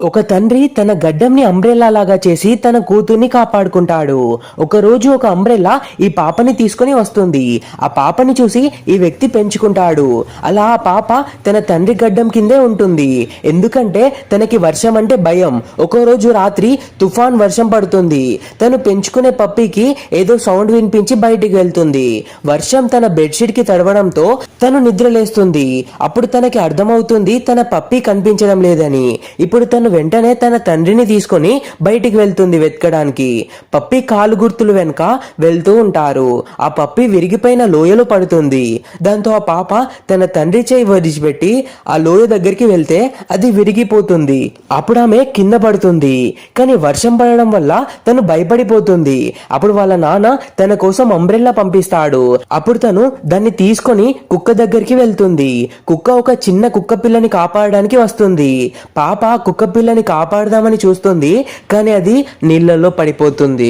ఒక తండ్రి తన గడ్డంని అంబ్రెల్లా లాగా చేసి తన కూతుర్ని కాపాడుకుంటాడు. ఒకరోజు ఒక అంబ్రెల్లా ఈ పాపని తీసుకొని వస్తుంది. ఆ పాపని చూసి ఈ వ్యక్తి పెంచుకుంటాడు. అలా ఆ పాప తన తండ్రి గడ్డం కిందే ఉంటుంది. ఎందుకంటే తనకి వర్షం అంటే భయం. ఒకరోజు రాత్రి తుఫాన్ వర్షం పడుతుంది. తను పెంచుకునే పప్పీకి ఏదో సౌండ్ వినిపించి బయటికి వెళ్తుంది. వర్షం తన బెడ్షీట్ కి తడవడంతో తను నిద్రలేస్తుంది. అప్పుడు తనకి అర్థమవుతుంది తన పప్పీ కనిపించడం లేదని. ఇప్పుడు తను వెంటనే తన తండ్రిని తీసుకొని బయటికి వెళ్తుంది వెతకడానికి. పప్పి కాలు గుర్తులు వెనుక వెళ్తూ ఉంటారు. ఆ పప్పి విరిగిపోయిన లోయలో పడుతుంది. దాంతో ఆ పాప తన తండ్రి చేయి వదిలిపెట్టి ఆ లోయ దగ్గరికి వెళ్తే అది విరిగిపోతుంది. అప్పుడు ఆమె కింద పడుతుంది. కానీ వర్షం పడడం వల్ల తను భయపడిపోతుంది. అప్పుడు వాళ్ళ నాన్న తన కోసం అంబ్రెల్లా పంపిస్తాడు. అప్పుడు తను దాన్ని తీసుకొని కుక్క దగ్గరికి వెళ్తుంది. కుక్క ఒక చిన్న కుక్క పిల్లని కాపాడడానికి వస్తుంది. పాప కుక్క పిల్లని కాపాడదామని చూస్తుంది, కానీ అది నీళ్ళల్లో పడిపోతుంది.